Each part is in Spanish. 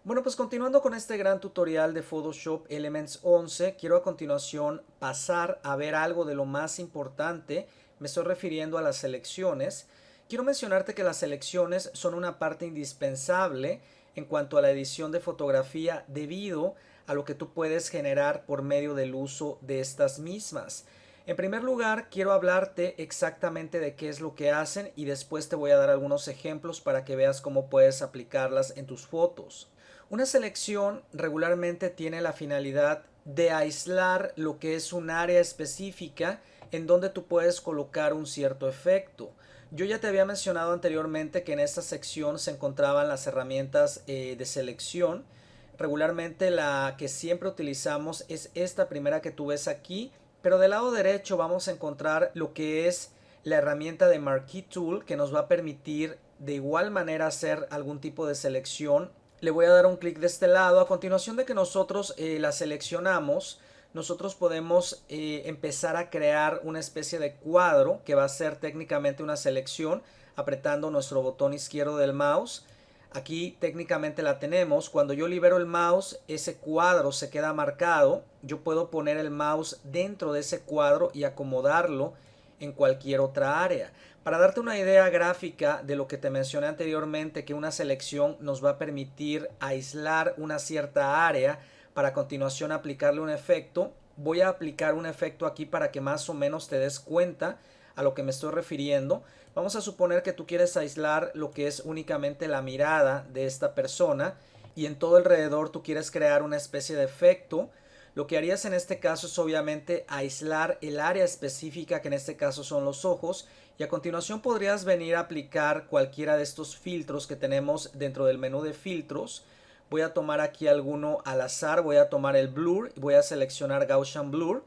Bueno, pues continuando con este gran tutorial de Photoshop Elements 11, quiero a continuación pasar a ver algo de lo más importante. Me estoy refiriendo a las selecciones. Quiero mencionarte que las selecciones son una parte indispensable en cuanto a la edición de fotografía debido a lo que tú puedes generar por medio del uso de estas mismas. En primer lugar, quiero hablarte exactamente de qué es lo que hacen y después te voy a dar algunos ejemplos para que veas cómo puedes aplicarlas en tus fotos. Una selección regularmente tiene la finalidad de aislar lo que es un área específica en donde tú puedes colocar un cierto efecto. Yo ya te había mencionado anteriormente que en esta sección se encontraban las herramientas de selección. Regularmente la que siempre utilizamos es esta primera que tú ves aquí, pero del lado derecho vamos a encontrar lo que es la herramienta de Marquee Tool, que nos va a permitir de igual manera hacer algún tipo de selección. Le voy a dar un clic de este lado. A continuación de que nosotros la seleccionamos, nosotros podemos empezar a crear una especie de cuadro que va a ser técnicamente una selección apretando nuestro botón izquierdo del mouse. Aquí técnicamente la tenemos. Cuando yo libero el mouse, ese cuadro se queda marcado. Yo puedo poner el mouse dentro de ese cuadro y acomodarlo en cualquier otra área. Para darte una idea gráfica de lo que te mencioné anteriormente, que una selección nos va a permitir aislar una cierta área para a continuación aplicarle un efecto, voy a aplicar un efecto aquí para que más o menos te des cuenta a lo que me estoy refiriendo. Vamos a suponer que tú quieres aislar lo que es únicamente la mirada de esta persona y en todo alrededor tú quieres crear una especie de efecto. Lo que harías en este caso es obviamente aislar el área específica, que en este caso son los ojos, y a continuación podrías venir a aplicar cualquiera de estos filtros que tenemos dentro del menú de filtros. Voy a tomar aquí alguno al azar, voy a tomar el blur, voy a seleccionar Gaussian Blur,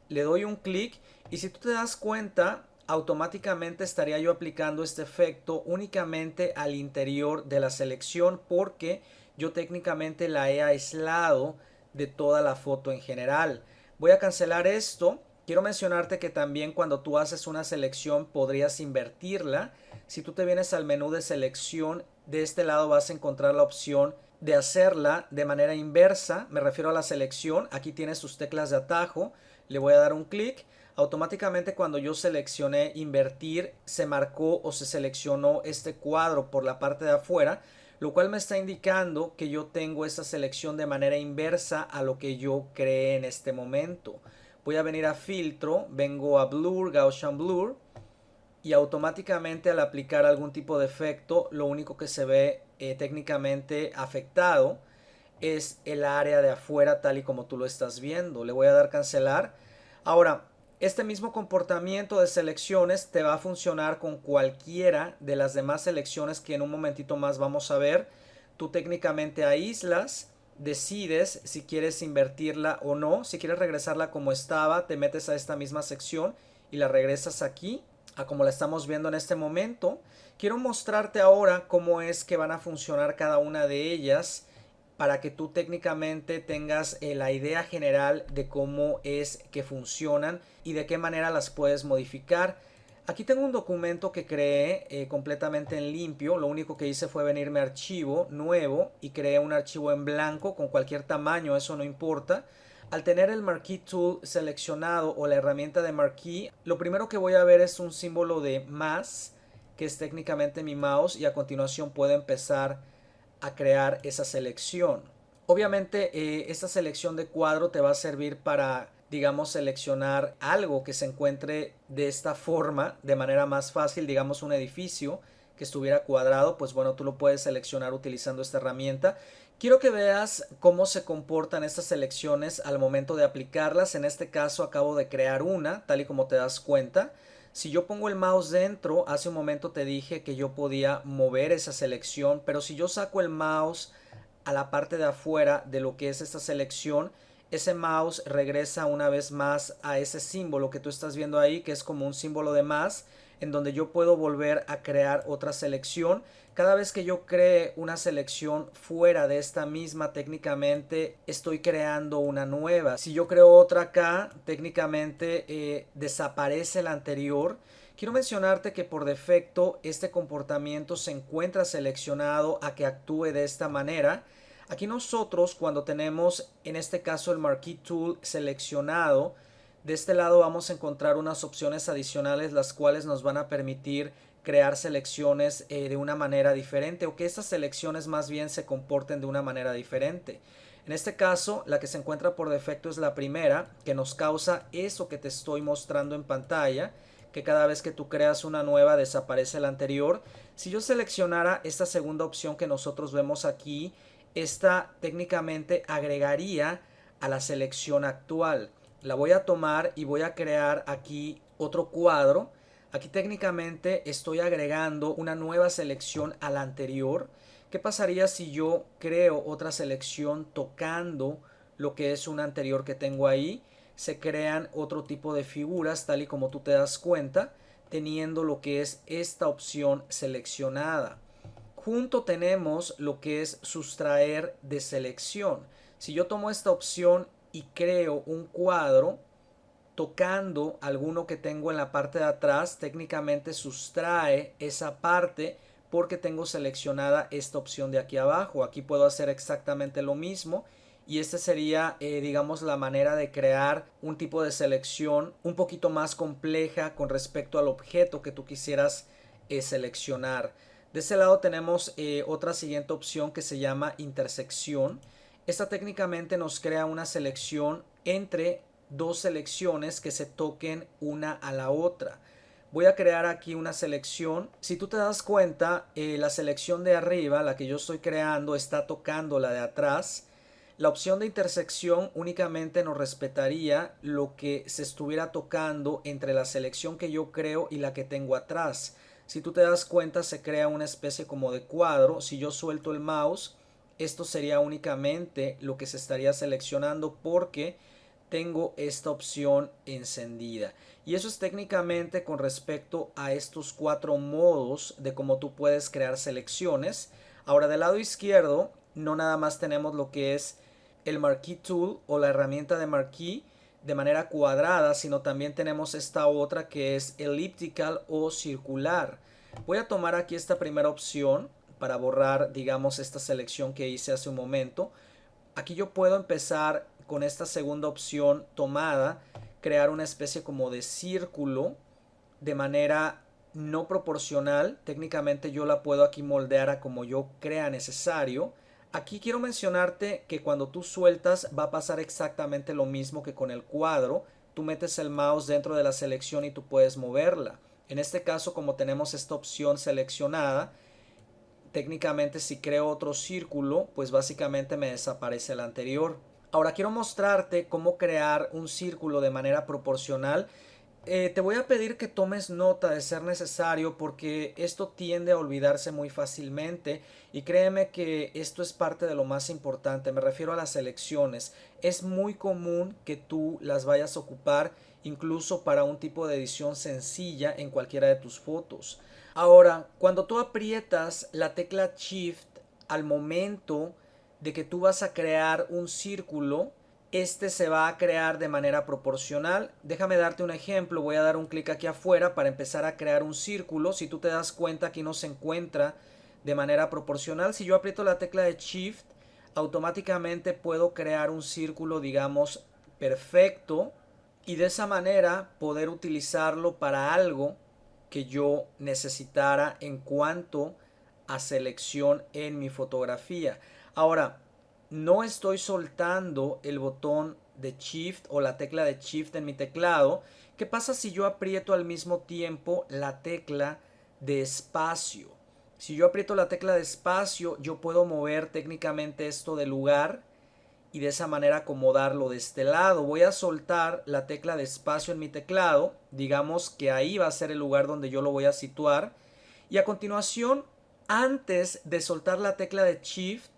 le doy un clic y si tú te das cuenta, automáticamente estaría yo aplicando este efecto únicamente al interior de la selección porque yo técnicamente la he aislado de toda la foto en general. Voy a cancelar esto. Quiero mencionarte que también cuando tú haces una selección podrías invertirla. Si tú te vienes al menú de selección, de este lado vas a encontrar la opción de hacerla de manera inversa. Me refiero a la selección. Aquí tienes tus teclas de atajo. Le voy a dar un clic. Automáticamente cuando yo seleccioné invertir, se marcó o se seleccionó este cuadro por la parte de afuera, lo cual me está indicando que yo tengo esta selección de manera inversa a lo que yo creé en este momento. Voy a venir a filtro, vengo a blur, Gaussian blur, y automáticamente al aplicar algún tipo de efecto, lo único que se ve técnicamente afectado es el área de afuera tal y como tú lo estás viendo. Le voy a dar cancelar. Ahora, este mismo comportamiento de selecciones te va a funcionar con cualquiera de las demás selecciones que en un momentito más vamos a ver. Tú técnicamente aíslas, decides si quieres invertirla o no. Si quieres regresarla como estaba, te metes a esta misma sección y la regresas aquí a como la estamos viendo en este momento. Quiero mostrarte ahora cómo es que van a funcionar cada una de ellas para que tú técnicamente tengas la idea general de cómo es que funcionan y de qué manera las puedes modificar. Aquí tengo un documento que creé completamente en limpio. Lo único que hice fue venirme a archivo nuevo y creé un archivo en blanco con cualquier tamaño, eso no importa. Al tener el Marquee Tool seleccionado o la herramienta de Marquee, lo primero que voy a ver es un símbolo de más, que es técnicamente mi mouse, y a continuación puedo empezar a crear esa selección. Obviamente esta selección de cuadro te va a servir para, digamos, seleccionar algo que se encuentre de esta forma, de manera más fácil, digamos un edificio que estuviera cuadrado, pues bueno, tú lo puedes seleccionar utilizando esta herramienta. Quiero que veas cómo se comportan estas selecciones al momento de aplicarlas. En este caso acabo de crear una, tal y como te das cuenta. Si yo pongo el mouse dentro, hace un momento te dije que yo podía mover esa selección, pero si yo saco el mouse a la parte de afuera de lo que es esta selección, ese mouse regresa una vez más a ese símbolo que tú estás viendo ahí, que es como un símbolo de más, en donde yo puedo volver a crear otra selección. Cada vez que yo cree una selección fuera de esta misma, técnicamente estoy creando una nueva. Si yo creo otra acá, técnicamente desaparece la anterior. Quiero mencionarte que por defecto este comportamiento se encuentra seleccionado a que actúe de esta manera. Aquí nosotros, cuando tenemos en este caso el Marquee Tool seleccionado, de este lado vamos a encontrar unas opciones adicionales las cuales nos van a permitir crear selecciones de una manera diferente, o que estas selecciones más bien se comporten de una manera diferente. En este caso, la que se encuentra por defecto es la primera, que nos causa eso que te estoy mostrando en pantalla, que cada vez que tú creas una nueva desaparece la anterior. Si yo seleccionara esta segunda opción que nosotros vemos aquí, esta técnicamente agregaría a la selección actual. La voy a tomar y voy a crear aquí otro cuadro. Aquí técnicamente estoy agregando una nueva selección a la anterior. ¿Qué pasaría si yo creo otra selección tocando lo que es una anterior que tengo ahí? Se crean otro tipo de figuras, tal y como tú te das cuenta, teniendo lo que es esta opción seleccionada. Junto tenemos lo que es sustraer de selección. Si yo tomo esta opción y creo un cuadro tocando alguno que tengo en la parte de atrás, técnicamente sustrae esa parte porque tengo seleccionada esta opción de aquí abajo. Aquí puedo hacer exactamente lo mismo y esta sería digamos la manera de crear un tipo de selección un poquito más compleja con respecto al objeto que tú quisieras seleccionar. De este lado tenemos otra siguiente opción que se llama intersección. Esta técnicamente nos crea una selección entre dos selecciones que se toquen una a la otra. Voy a crear aquí una selección. Si tú te das cuenta, la selección de arriba, la que yo estoy creando, está tocando la de atrás. La opción de intersección únicamente nos respetaría lo que se estuviera tocando entre la selección que yo creo y la que tengo atrás. Si tú te das cuenta, se crea una especie como de cuadro. Si yo suelto el mouse, esto sería únicamente lo que se estaría seleccionando porque tengo esta opción encendida. Y eso es técnicamente con respecto a estos cuatro modos de cómo tú puedes crear selecciones. Ahora, del lado izquierdo no nada más tenemos lo que es el Marquee Tool o la herramienta de Marquee de manera cuadrada, sino también tenemos esta otra que es elliptical o circular. Voy a tomar aquí esta primera opción para borrar, digamos, esta selección que hice hace un momento. Aquí yo puedo empezar con esta segunda opción tomada, crear una especie como de círculo de manera no proporcional. Técnicamente yo la puedo aquí moldear a como yo crea necesario. Aquí quiero mencionarte que cuando tú sueltas va a pasar exactamente lo mismo que con el cuadro. Tú metes el mouse dentro de la selección y tú puedes moverla. En este caso, como tenemos esta opción seleccionada, técnicamente si creo otro círculo, pues básicamente me desaparece el anterior. Ahora quiero mostrarte cómo crear un círculo de manera proporcional. Te voy a pedir que tomes nota de ser necesario porque esto tiende a olvidarse muy fácilmente y créeme que esto es parte de lo más importante. Me refiero a las elecciones. Es muy común que tú las vayas a ocupar incluso para un tipo de edición sencilla en cualquiera de tus fotos. Ahora, cuando tú aprietas la tecla Shift al momento de que tú vas a crear un círculo, este se va a crear de manera proporcional. Déjame darte un ejemplo. Voy a dar un clic aquí afuera para empezar a crear un círculo. Si tú te das cuenta, aquí no se encuentra de manera proporcional. Si yo aprieto la tecla de Shift, automáticamente puedo crear un círculo, digamos, perfecto, y de esa manera poder utilizarlo para algo que yo necesitara en cuanto a selección en mi fotografía. Ahora, no estoy soltando el botón de Shift o la tecla de Shift en mi teclado. ¿Qué pasa si yo aprieto al mismo tiempo la tecla de espacio? Si yo aprieto la tecla de espacio, yo puedo mover técnicamente esto de lugar y de esa manera acomodarlo de este lado. Voy a soltar la tecla de espacio en mi teclado. Digamos que ahí va a ser el lugar donde yo lo voy a situar. Y a continuación, antes de soltar la tecla de Shift,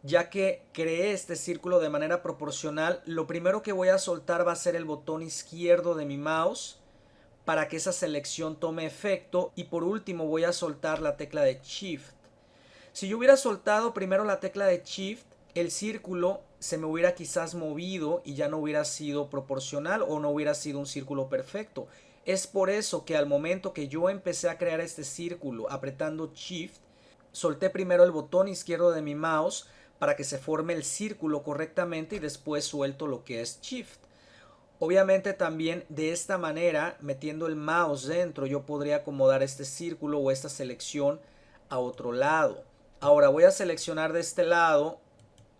ya que creé este círculo de manera proporcional, lo primero que voy a soltar va a ser el botón izquierdo de mi mouse para que esa selección tome efecto, y por último voy a soltar la tecla de Shift. Si yo hubiera soltado primero la tecla de Shift, el círculo se me hubiera quizás movido y ya no hubiera sido proporcional o no hubiera sido un círculo perfecto. Es por eso que al momento que yo empecé a crear este círculo apretando Shift, solté primero el botón izquierdo de mi mouse para que se forme el círculo correctamente y después suelto lo que es Shift. Obviamente también de esta manera, metiendo el mouse dentro, yo podría acomodar este círculo o esta selección a otro lado. Ahora voy a seleccionar de este lado,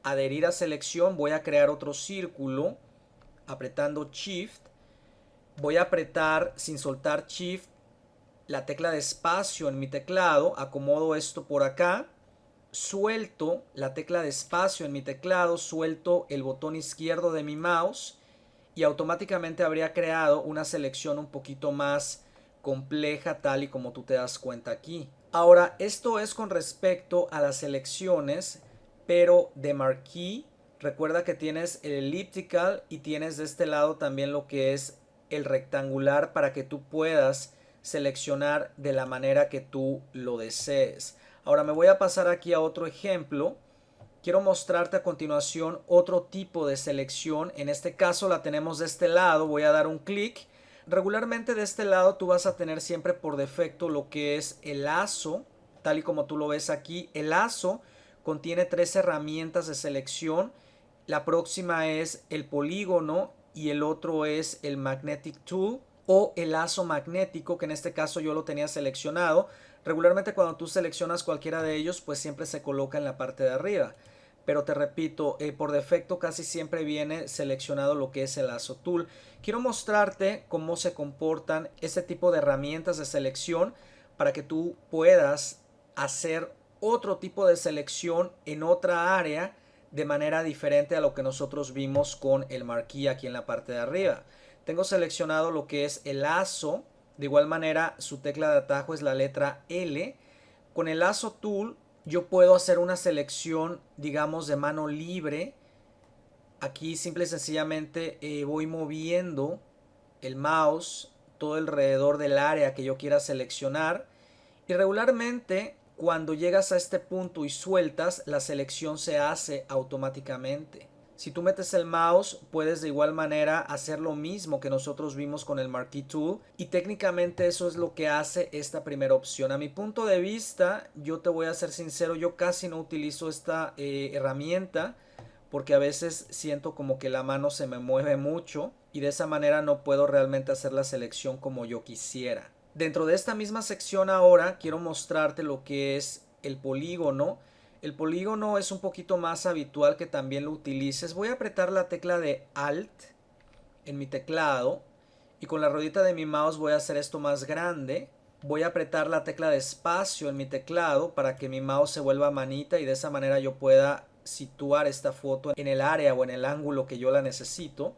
adherir a selección, voy a crear otro círculo apretando Shift. Voy a apretar sin soltar Shift la tecla de espacio en mi teclado, acomodo esto por acá, suelto la tecla de espacio en mi teclado, suelto el botón izquierdo de mi mouse y automáticamente habría creado una selección un poquito más compleja tal y como tú te das cuenta aquí. Ahora, esto es con respecto a las selecciones, pero de Marquee. Recuerda que tienes el elliptical y tienes de este lado también lo que es el rectangular para que tú puedas seleccionar de la manera que tú lo desees. Ahora me voy a pasar aquí a otro ejemplo. Quiero mostrarte a continuación otro tipo de selección. En este caso la tenemos de este lado. Voy a dar un clic. Regularmente de este lado tú vas a tener siempre por defecto lo que es el lazo, tal y como tú lo ves aquí. El lazo contiene 3 herramientas de selección. La próxima es el polígono y el otro es el Magnetic Tool o el lazo magnético, que en este caso yo lo tenía seleccionado. Regularmente cuando tú seleccionas cualquiera de ellos, pues siempre se coloca en la parte de arriba. Pero te repito, por defecto casi siempre viene seleccionado lo que es el lazo tool. Quiero mostrarte cómo se comportan este tipo de herramientas de selección para que tú puedas hacer otro tipo de selección en otra área de manera diferente a lo que nosotros vimos con el marquee aquí en la parte de arriba. Tengo seleccionado lo que es el lazo. De igual manera su tecla de atajo es la letra L. Con el lazo tool yo puedo hacer una selección, digamos, de mano libre. Aquí simple y sencillamente voy moviendo el mouse todo alrededor del área que yo quiera seleccionar. Y regularmente cuando llegas a este punto y sueltas, la selección se hace automáticamente. Si tú metes el mouse, puedes de igual manera hacer lo mismo que nosotros vimos con el Marquee Tool. Y técnicamente eso es lo que hace esta primera opción. A mi punto de vista, yo te voy a ser sincero, yo casi no utilizo esta herramienta porque a veces siento como que la mano se me mueve mucho y de esa manera no puedo realmente hacer la selección como yo quisiera. Dentro de esta misma sección ahora quiero mostrarte lo que es el polígono. El polígono es un poquito más habitual que también lo utilices. Voy a apretar la tecla de Alt en mi teclado y con la ruedita de mi mouse voy a hacer esto más grande. Voy a apretar la tecla de espacio en mi teclado para que mi mouse se vuelva manita y de esa manera yo pueda situar esta foto en el área o en el ángulo que yo la necesito.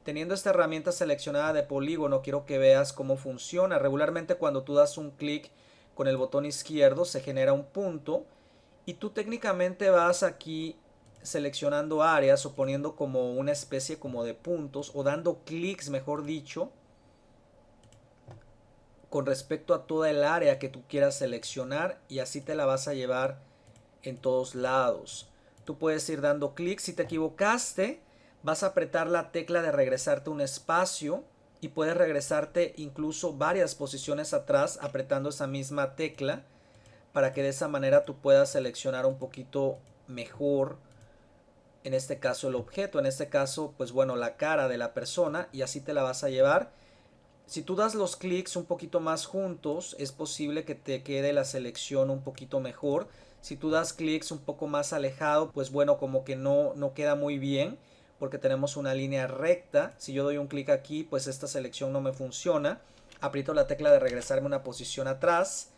Teniendo esta herramienta seleccionada de polígono, quiero que veas cómo funciona. Regularmente cuando tú das un clic con el botón izquierdo se genera un punto y tú técnicamente vas aquí seleccionando áreas o poniendo como una especie como de puntos o dando clics, mejor dicho, con respecto a toda el área que tú quieras seleccionar y así te la vas a llevar en todos lados. Tú puedes ir dando clics. Si te equivocaste, vas a apretar la tecla de regresarte un espacio y puedes regresarte incluso varias posiciones atrás apretando esa misma tecla para que de esa manera tú puedas seleccionar un poquito mejor, en este caso el objeto, en este caso pues bueno, la cara de la persona, y así te la vas a llevar. Si tú das los clics un poquito más juntos, es posible que te quede la selección un poquito mejor. Si tú das clics un poco más alejado, pues bueno, como que no queda muy bien porque tenemos una línea recta. Si yo doy un clic aquí, pues esta selección no me funciona. Aprieto la tecla de regresarme una posición atrás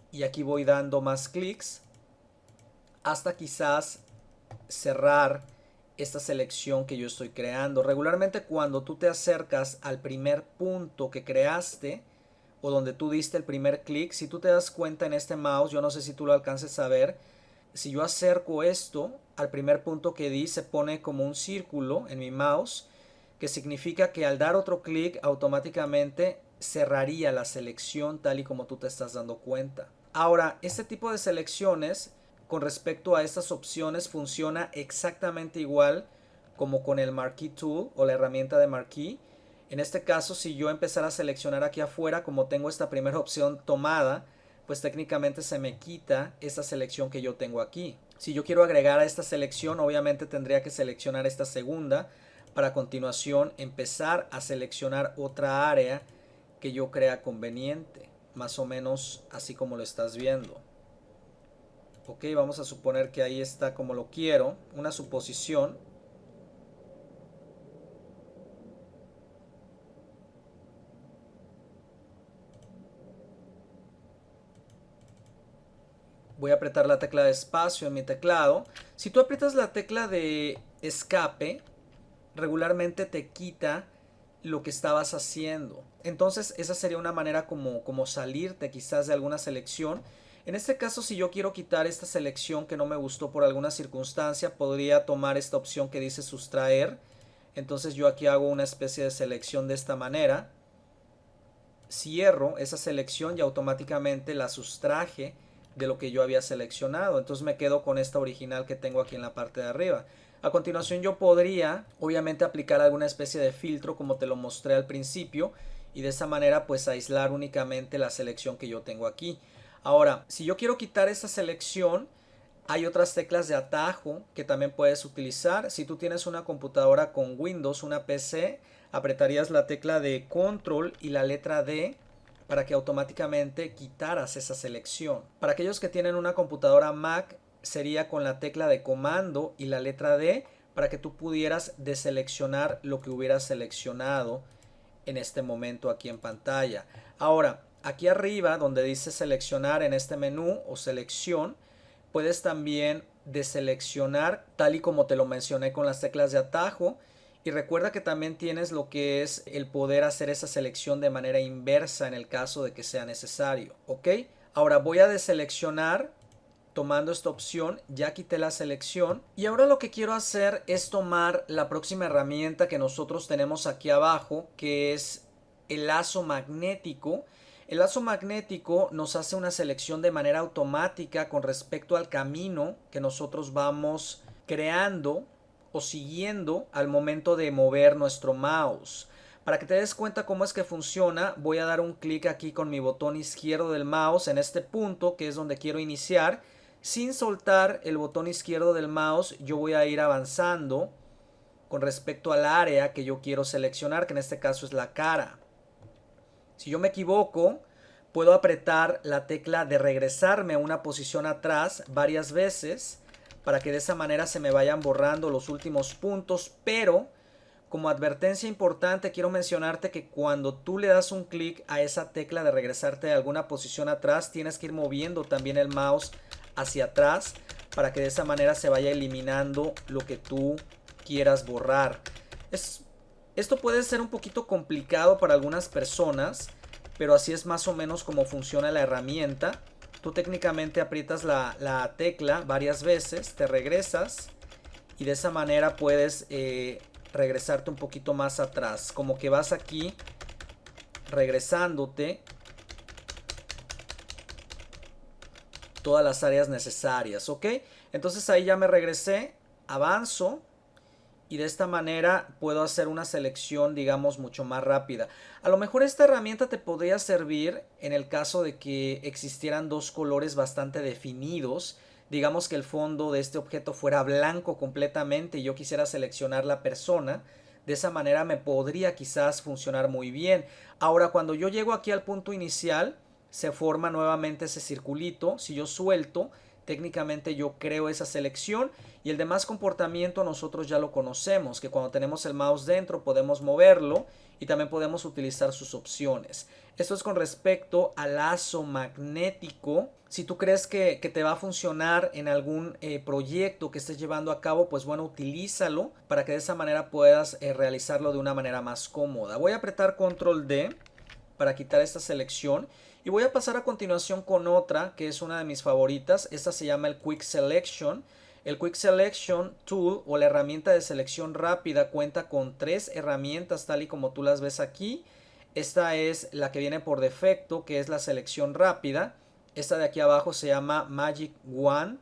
y aquí voy dando más clics hasta quizás cerrar esta selección que yo estoy creando. Regularmente cuando tú te acercas al primer punto que creaste o donde tú diste el primer clic, si tú te das cuenta en este mouse, yo no sé si tú lo alcances a ver, si yo acerco esto al primer punto que di, se pone como un círculo en mi mouse, que significa que al dar otro clic automáticamente cerraría la selección tal y como tú te estás dando cuenta. Ahora, este tipo de selecciones con respecto a estas opciones funciona exactamente igual como con el Marquee Tool o la herramienta de Marquee. En este caso, si yo empezara a seleccionar aquí afuera, como tengo esta primera opción tomada, pues técnicamente se me quita esta selección que yo tengo aquí. Si yo quiero agregar a esta selección, obviamente tendría que seleccionar esta segunda para a continuación empezar a seleccionar otra área que yo crea conveniente, más o menos así como lo estás viendo. Ok, vamos a suponer que ahí está como lo quiero, una suposición. Voy a apretar la tecla de espacio en mi teclado. Si tú aprietas la tecla de escape, regularmente te quita lo que estabas haciendo. Entonces esa sería una manera como salirte quizás de alguna selección. En este caso, si yo quiero quitar esta selección que no me gustó por alguna circunstancia, podría tomar esta opción que dice sustraer. Entonces yo aquí hago una especie de selección de esta manera. Cierro esa selección y automáticamente la sustraje de lo que yo había seleccionado. Entonces me quedo con esta original que tengo aquí en la parte de arriba. A continuación yo podría obviamente aplicar alguna especie de filtro como te lo mostré al principio y de esa manera pues aislar únicamente la selección que yo tengo aquí. Ahora, si yo quiero quitar esta selección, hay otras teclas de atajo que también puedes utilizar. Si tú tienes una computadora con Windows, una PC, apretarías la tecla de control y la letra D para que automáticamente quitaras esa selección. Para aquellos que tienen una computadora Mac, sería con la tecla de comando y la letra D para que tú pudieras deseleccionar lo que hubieras seleccionado en este momento aquí en pantalla. Ahora, aquí arriba donde dice seleccionar en este menú o selección, puedes también deseleccionar tal y como te lo mencioné con las teclas de atajo. Y recuerda que también tienes lo que es el poder hacer esa selección de manera inversa en el caso de que sea necesario. ¿Ok? Ahora voy a deseleccionar tomando esta opción, ya quité la selección y ahora lo que quiero hacer es tomar la próxima herramienta que nosotros tenemos aquí abajo, que es el lazo magnético. El lazo magnético nos hace una selección de manera automática con respecto al camino que nosotros vamos creando o siguiendo al momento de mover nuestro mouse. Para que te des cuenta cómo es que funciona, voy a dar un clic aquí con mi botón izquierdo del mouse en este punto que es donde quiero iniciar. Sin soltar el botón izquierdo del mouse, yo voy a ir avanzando con respecto al área que yo quiero seleccionar, que en este caso es la cara. Si yo me equivoco, puedo apretar la tecla de regresarme a una posición atrás varias veces para que de esa manera se me vayan borrando los últimos puntos, pero como advertencia importante quiero mencionarte que cuando tú le das un clic a esa tecla de regresarte a alguna posición atrás, tienes que ir moviendo también el mouse hacia atrás para que de esa manera se vaya eliminando lo que tú quieras borrar. Esto puede ser un poquito complicado para algunas personas, pero así es más o menos como funciona la herramienta. Tú técnicamente aprietas la tecla varias veces, te regresas y de esa manera puedes regresarte un poquito más atrás. Como que vas aquí regresándote todas las áreas necesarias, ¿ok? Entonces ahí ya me regresé, avanzo y de esta manera puedo hacer una selección, digamos, mucho más rápida. A lo mejor esta herramienta te podría servir en el caso de que existieran dos colores bastante definidos. Digamos que el fondo de este objeto fuera blanco completamente y yo quisiera seleccionar la persona. De esa manera me podría quizás funcionar muy bien. Ahora, cuando yo llego aquí al punto inicial, se forma nuevamente ese circulito. Si yo suelto, técnicamente yo creo esa selección y el demás comportamiento nosotros ya lo conocemos, que cuando tenemos el mouse dentro podemos moverlo y también podemos utilizar sus opciones. Esto es con respecto al lazo magnético. Si tú crees que te va a funcionar en algún proyecto que estés llevando a cabo, pues bueno, utilízalo para que de esa manera puedas realizarlo de una manera más cómoda. Voy a apretar control D para quitar esta selección y voy a pasar a continuación con otra que es una de mis favoritas. Esta se llama el Quick Selection. El Quick Selection Tool o la herramienta de selección rápida cuenta con tres herramientas tal y como tú las ves aquí. Esta es la que viene por defecto, que es la selección rápida. Esta de aquí abajo se llama Magic Wand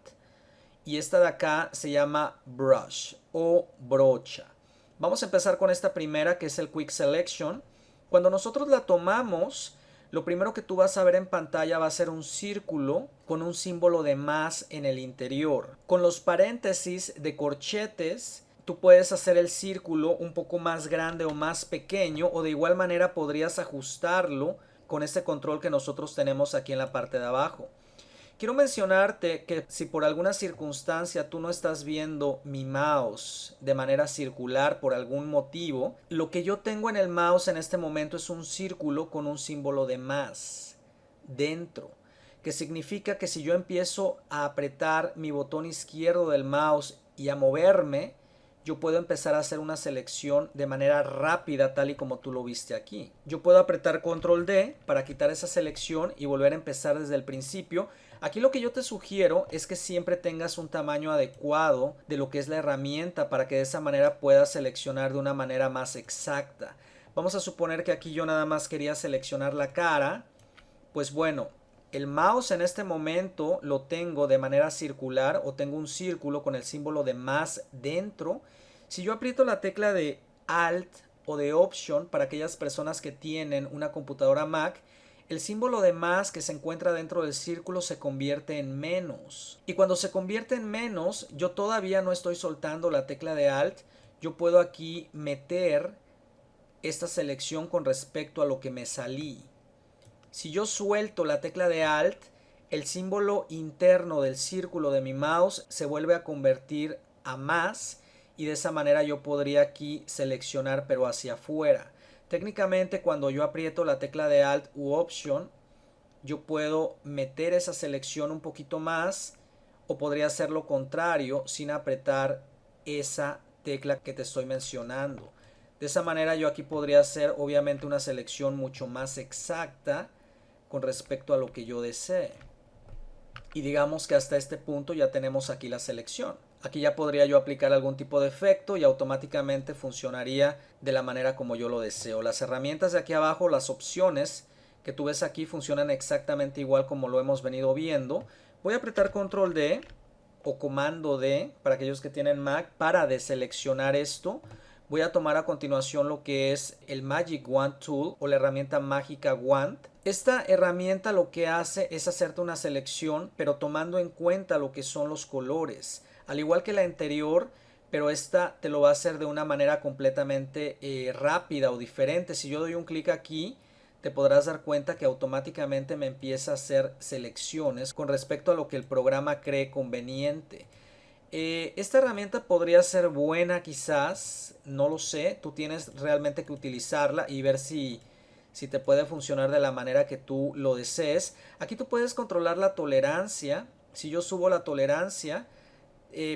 y esta de acá se llama Brush o brocha. Vamos a empezar con esta primera que es el Quick Selection. Cuando nosotros la tomamos, lo primero que tú vas a ver en pantalla va a ser un círculo con un símbolo de más en el interior. Con los paréntesis de corchetes, tú puedes hacer el círculo un poco más grande o más pequeño, o de igual manera podrías ajustarlo con este control que nosotros tenemos aquí en la parte de abajo. Quiero mencionarte que si por alguna circunstancia tú no estás viendo mi mouse de manera circular por algún motivo, lo que yo tengo en el mouse en este momento es un círculo con un símbolo de más dentro, que significa que si yo empiezo a apretar mi botón izquierdo del mouse y a moverme, yo puedo empezar a hacer una selección de manera rápida, tal y como tú lo viste aquí. Yo puedo apretar control D para quitar esa selección y volver a empezar desde el principio. Aquí lo que yo te sugiero es que siempre tengas un tamaño adecuado de lo que es la herramienta para que de esa manera puedas seleccionar de una manera más exacta. Vamos a suponer que aquí yo nada más quería seleccionar la cara. Pues bueno, el mouse en este momento lo tengo de manera circular, o tengo un círculo con el símbolo de más dentro. Si yo aprieto la tecla de Alt o de Option para aquellas personas que tienen una computadora Mac, el símbolo de más que se encuentra dentro del círculo se convierte en menos. Y cuando se convierte en menos, yo todavía no estoy soltando la tecla de Alt. Yo puedo aquí meter esta selección con respecto a lo que me salí. Si yo suelto la tecla de Alt, el símbolo interno del círculo de mi mouse se vuelve a convertir a más, y de esa manera yo podría aquí seleccionar pero hacia afuera. Técnicamente cuando yo aprieto la tecla de Alt u Option, yo puedo meter esa selección un poquito más, o podría hacer lo contrario sin apretar esa tecla que te estoy mencionando. De esa manera yo aquí podría hacer obviamente una selección mucho más exacta con respecto a lo que yo desee. Y digamos que hasta este punto ya tenemos aquí la selección. Aquí ya podría yo aplicar algún tipo de efecto y automáticamente funcionaría de la manera como yo lo deseo. Las herramientas de aquí abajo, las opciones que tú ves aquí, funcionan exactamente igual como lo hemos venido viendo. Voy a apretar control D o comando D para aquellos que tienen Mac para deseleccionar esto. Voy a tomar a continuación lo que es el Magic Wand Tool o la herramienta mágica Wand. Esta herramienta lo que hace es hacerte una selección, pero tomando en cuenta lo que son los colores. Al igual que la anterior, pero esta te lo va a hacer de una manera completamente rápida o diferente. Si yo doy un clic aquí, te podrás dar cuenta que automáticamente me empieza a hacer selecciones con respecto a lo que el programa cree conveniente. Esta herramienta podría ser buena quizás, no lo sé, tú tienes realmente que utilizarla y ver si te puede funcionar de la manera que tú lo desees. Aquí tú puedes controlar la tolerancia. Si yo subo la tolerancia,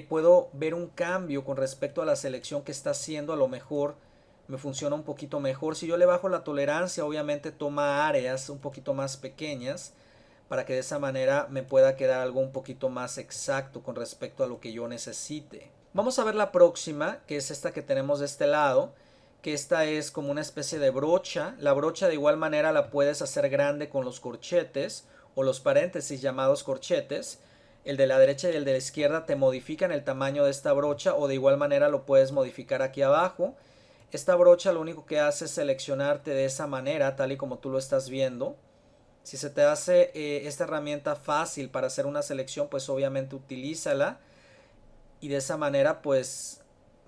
puedo ver un cambio con respecto a la selección que está haciendo. A lo mejor me funciona un poquito mejor. Si yo le bajo la tolerancia, obviamente toma áreas un poquito más pequeñas, para que de esa manera me pueda quedar algo un poquito más exacto con respecto a lo que yo necesite. Vamos a ver la próxima, que es esta que tenemos de este lado, que esta es como una especie de brocha. La brocha de igual manera la puedes hacer grande con los corchetes o los paréntesis llamados corchetes. El de la derecha y el de la izquierda te modifican el tamaño de esta brocha, o de igual manera lo puedes modificar aquí abajo. Esta brocha lo único que hace es seleccionarte de esa manera, tal y como tú lo estás viendo. Si se te hace esta herramienta fácil para hacer una selección, pues obviamente utilízala, y de esa manera pues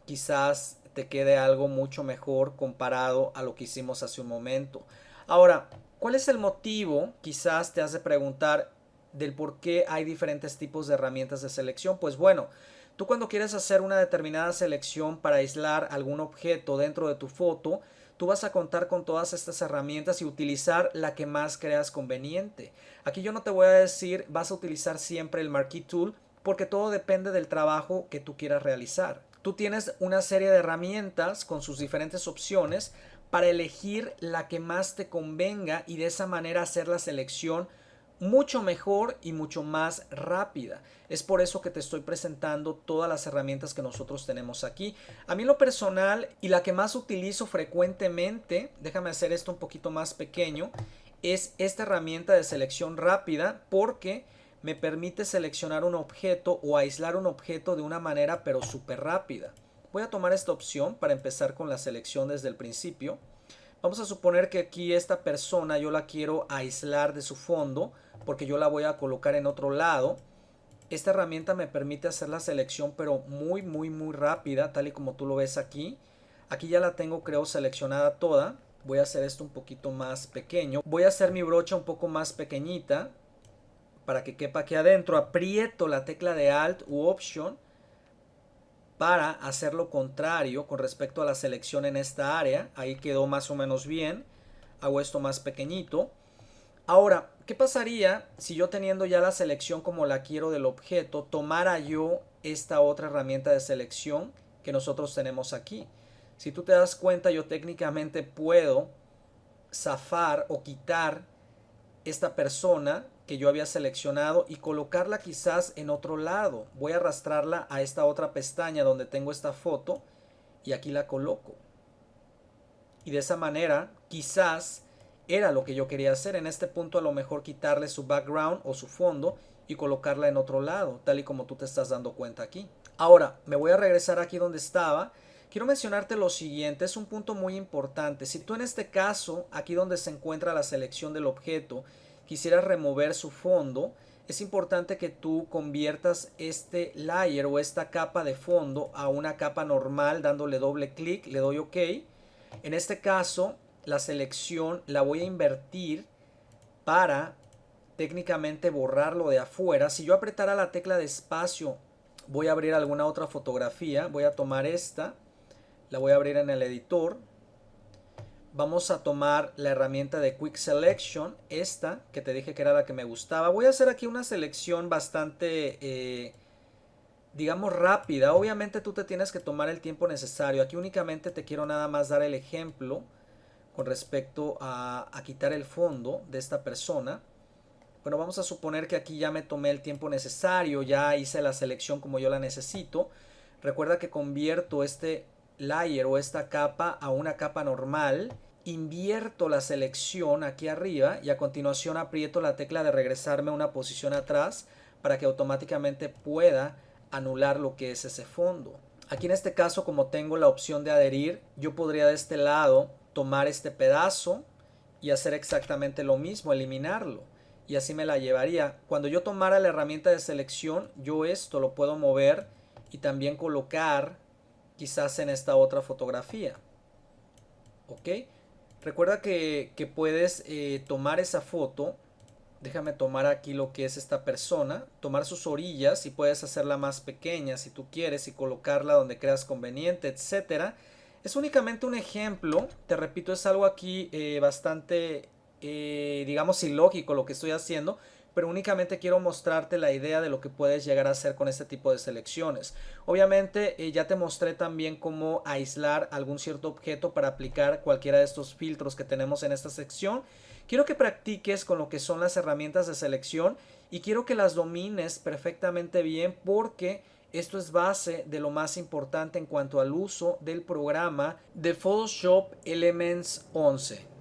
quizás te quede algo mucho mejor comparado a lo que hicimos hace un momento. Ahora, ¿cuál es el motivo? Quizás te has de preguntar del por qué hay diferentes tipos de herramientas de selección. Pues bueno, tú cuando quieres hacer una determinada selección para aislar algún objeto dentro de tu foto, tú vas a contar con todas estas herramientas y utilizar la que más creas conveniente. Aquí yo no te voy a decir vas a utilizar siempre el Marquee Tool, porque todo depende del trabajo que tú quieras realizar. Tú tienes una serie de herramientas con sus diferentes opciones para elegir la que más te convenga, y de esa manera hacer la selección mucho mejor y mucho más rápida. Es por eso que te estoy presentando todas las herramientas que nosotros tenemos aquí. A mí en lo personal, y la que más utilizo frecuentemente, déjame hacer esto un poquito más pequeño, es esta herramienta de selección rápida, porque me permite seleccionar un objeto o aislar un objeto de una manera pero súper rápida. Voy a tomar esta opción para empezar con la selección desde el principio. Vamos a suponer que aquí esta persona yo la quiero aislar de su fondo porque yo la voy a colocar en otro lado. Esta herramienta me permite hacer la selección pero muy rápida, tal y como tú lo ves aquí. Aquí ya la tengo, creo, seleccionada toda. Voy a hacer esto un poquito más pequeño. Voy a hacer mi brocha un poco más pequeñita para que quepa aquí adentro. Aprieto la tecla de Alt u Option para hacer lo contrario con respecto a la selección en esta área. Ahí quedó más o menos bien. Hago esto más pequeñito. Ahora, ¿qué pasaría si yo teniendo ya la selección como la quiero del objeto, tomara yo esta otra herramienta de selección que nosotros tenemos aquí? Si tú te das cuenta, yo técnicamente puedo zafar o quitar esta persona que yo había seleccionado y colocarla quizás en otro lado. Voy a arrastrarla a esta otra pestaña donde tengo esta foto y aquí la coloco. Y de esa manera quizás era lo que yo quería hacer. En este punto a lo mejor quitarle su background o su fondo y colocarla en otro lado, tal y como tú te estás dando cuenta aquí. Ahora me voy a regresar aquí donde estaba. Quiero mencionarte lo siguiente, es un punto muy importante. Si tú en este caso, aquí donde se encuentra la selección del objeto, quisieras remover su fondo, es importante que tú conviertas este layer o esta capa de fondo a una capa normal dándole doble clic, le doy OK. En este caso, la selección la voy a invertir para técnicamente borrarlo de afuera. Si yo apretara la tecla de espacio, voy a abrir alguna otra fotografía. Voy a tomar esta, la voy a abrir en el editor. Vamos a tomar la herramienta de Quick Selection, esta que te dije que era la que me gustaba. Voy a hacer aquí una selección bastante, digamos, rápida. Obviamente tú te tienes que tomar el tiempo necesario. Aquí únicamente te quiero nada más dar el ejemplo con respecto a quitar el fondo de esta persona. Bueno, vamos a suponer que aquí ya me tomé el tiempo necesario, ya hice la selección como yo la necesito. Recuerda que convierto este layer o esta capa a una capa normal, invierto la selección aquí arriba y a continuación aprieto la tecla de regresarme a una posición atrás para que automáticamente pueda anular lo que es ese fondo. Aquí en este caso, como tengo la opción de adherir, yo podría de este lado tomar este pedazo y hacer exactamente lo mismo, eliminarlo. Y así me la llevaría. Cuando yo tomara la herramienta de selección, yo esto lo puedo mover y también colocar quizás en esta otra fotografía. ¿Ok? Recuerda que puedes tomar esa foto. Déjame tomar aquí lo que es esta persona, tomar sus orillas y puedes hacerla más pequeña si tú quieres y colocarla donde creas conveniente, etcétera. Es únicamente un ejemplo, te repito, es algo aquí bastante, digamos, ilógico lo que estoy haciendo, pero únicamente quiero mostrarte la idea de lo que puedes llegar a hacer con este tipo de selecciones. Obviamente ya te mostré también cómo aislar algún cierto objeto para aplicar cualquiera de estos filtros que tenemos en esta sección. Quiero que practiques con lo que son las herramientas de selección y quiero que las domines perfectamente bien porque esto es base de lo más importante en cuanto al uso del programa de Photoshop Elements 11.